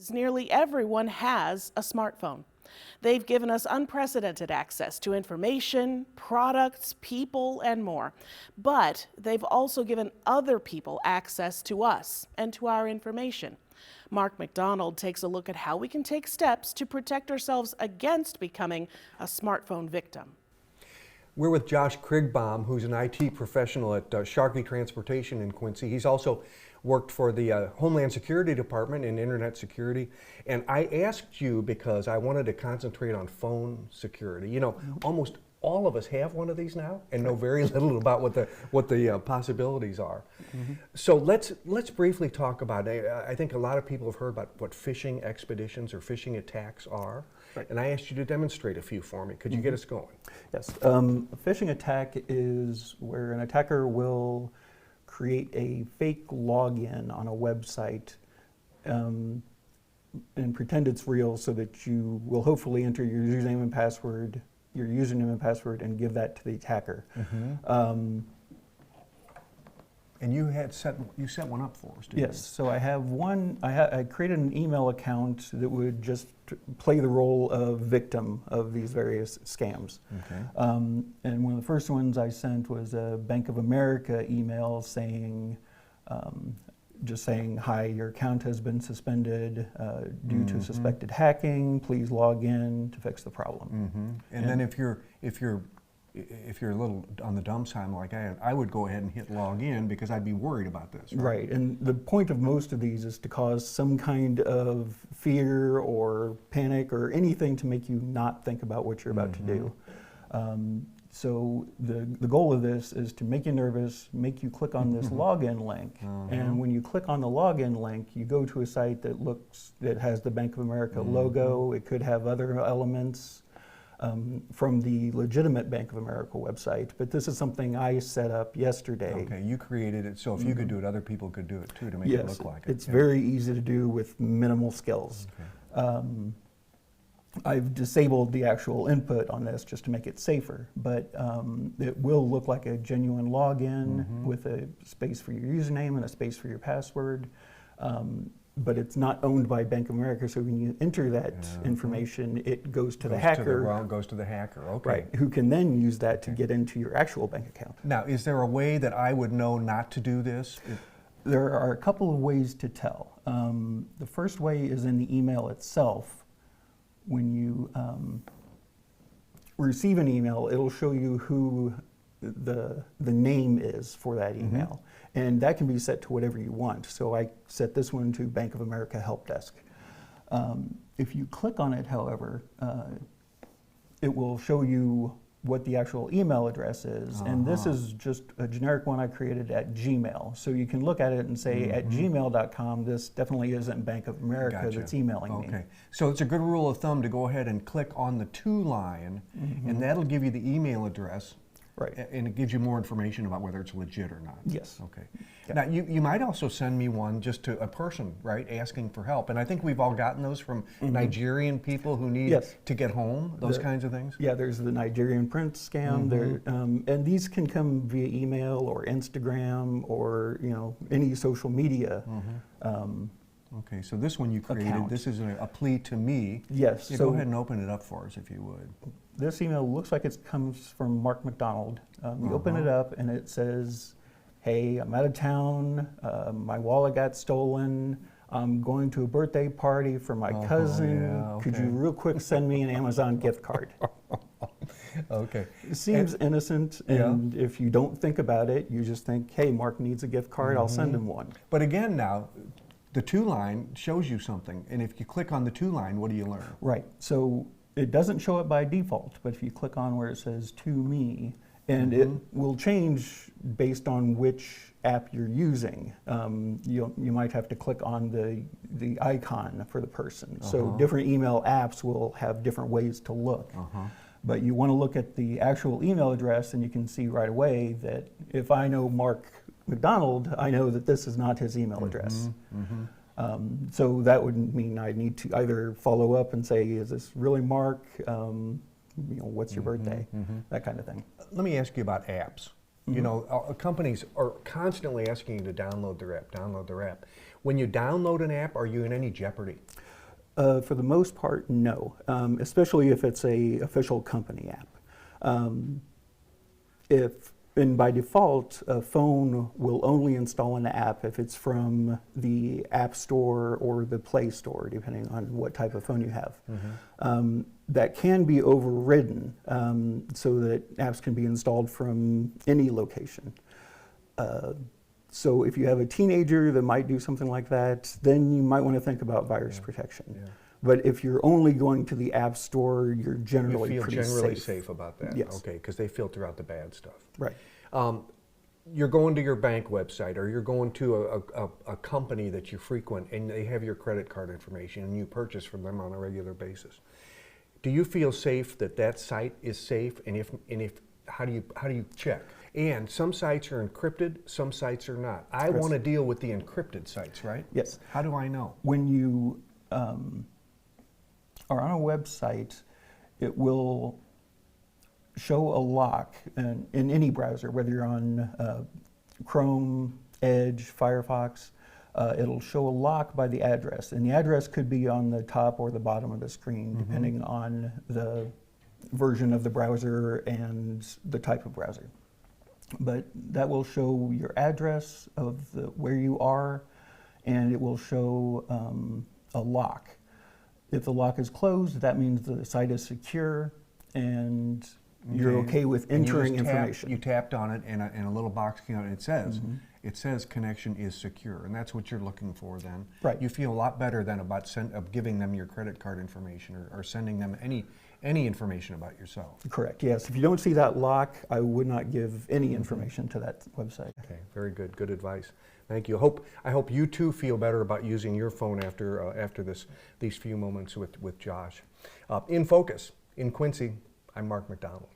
as nearly everyone has a smartphone. They've given us unprecedented access to information, products, people, and more. But they've also given other people access to us and to our information. Mark McDonald takes a look at how we can take steps to protect ourselves against becoming a smartphone victim. We're with Josh Krigbaum, who's an IT professional at Sharkey Transportation in Quincy. He's also worked for the Homeland Security Department in Internet Security. And I asked you because I wanted to concentrate on phone security. You know, almost all of us have one of these now and know very little about what the possibilities are. So let's briefly talk about it. I think a lot of people have heard about what phishing expeditions or phishing attacks are. Right. And I asked you to demonstrate a few for me. Could you get us going? Yes. A phishing attack is where an attacker will create a fake login on a website and pretend it's real so that you will hopefully enter your username and password and give that to the attacker. And you set one up for us, didn't you? Yes, so I have one. I created an email account that would just play the role of victim of these various scams. Okay. And one of the first ones I sent was a Bank of America email saying, just saying, hi, your account has been suspended due to suspected hacking. Please log in to fix the problem. And then if you're a little on the dumb side like I would go ahead and hit log in because I'd be worried about this. Right, and the point of most of these is to cause some kind of fear or panic or anything to make you not think about what you're about to do. So the goal of this is to make you nervous, make you click on this login link, and when you click on the login link, you go to a site that has the Bank of America logo. It could have other elements from the legitimate Bank of America website, but this is something I set up yesterday. Okay, you created it, so if you could do it, other people could do it too to make it look like it. It's very easy to do with minimal skills. Okay. I've disabled the actual input on this just to make it safer, but it will look like a genuine login with a space for your username and a space for your password. But it's not owned by Bank of America, so when you enter that information, it goes to the hacker. Goes to the hacker, okay. Right, who can then use that to get into your actual bank account. Now, is there a way that I would know not to do this? There are a couple of ways to tell. The first way is in the email itself. When you receive an email, it'll show you who the name is for that email. And that can be set to whatever you want. So I set this one to Bank of America Help Desk. If you click on it, however, it will show you what the actual email address is. And this is just a generic one I created at Gmail. So you can look at it and say at gmail.com, this definitely isn't Bank of America that's emailing me. Okay, so it's a good rule of thumb to go ahead and click on the to line, and that'll give you the email address. Right. And it gives you more information about whether it's legit or not. Yes. Okay. Yeah. Now, you might also send me one just to a person, right, asking for help. And I think we've all gotten those from Nigerian people who need to get home, those kinds of things. Yeah, there's the Nigerian prince scam. And these can come via email or Instagram or, any social media. Okay, so this one you created, this is a plea to me. Yes. Yeah, so go ahead and open it up for us if you would. This email looks like it comes from Mark McDonald. You open it up and it says, hey, I'm out of town, my wallet got stolen, I'm going to a birthday party for my cousin, could you real quick send me an Amazon gift card? Okay. It seems innocent, and if you don't think about it, you just think, hey, Mark needs a gift card, I'll send him one. But again now, the to line shows you something, and if you click on the to line, what do you learn? Right, so it doesn't show it by default, but if you click on where it says to me, and it will change based on which app you're using. You might have to click on the icon for the person. So different email apps will have different ways to look. But you want to look at the actual email address, and you can see right away that if I know Mark McDonald, I know that this is not his email address. So that would mean I need to either follow up and say, is this really Mark? What's your birthday? That kind of thing. Let me ask you about apps. You know, companies are constantly asking you to download their app, When you download an app, are you in any jeopardy? For the most part, no, especially if it's a official company app. And by default, a phone will only install an app if it's from the App Store or the Play Store, depending on what type of phone you have. That can be overridden so that apps can be installed from any location. So if you have a teenager that might do something like that, then you might want to think about virus protection. Yeah. But if you're only going to the App Store, you're generally You feel pretty generally safe. safe about that? Yes. Okay, because they filter out the bad stuff. Right. You're going to your bank website, or you're going to a company that you frequent, and they have your credit card information, and you purchase from them on a regular basis. Do you feel safe that that site is safe? And if how do you check? And some sites are encrypted, some sites are not. I want to deal with the encrypted sites, right? Yes. How do I know? When you are on a website, it will show a lock in any browser, whether you're on Chrome, Edge, Firefox. It'll show a lock by the address, and the address could be on the top or the bottom of the screen, depending on the version of the browser and the type of browser. But that will show your address of where you are, and it will show a lock. If the lock is closed, that means the site is secure, and you're okay with entering information. You tapped on it, and a little box came out, and it says connection is secure, and that's what you're looking for then. Right. You feel a lot better then about giving them your credit card information or sending them any information about yourself. Correct, yes. If you don't see that lock, I would not give any information to that website. Okay, very good. Good advice. Thank you. I hope you too feel better about using your phone after these few moments with Josh. In Focus, in Quincy, I'm Mark McDonald.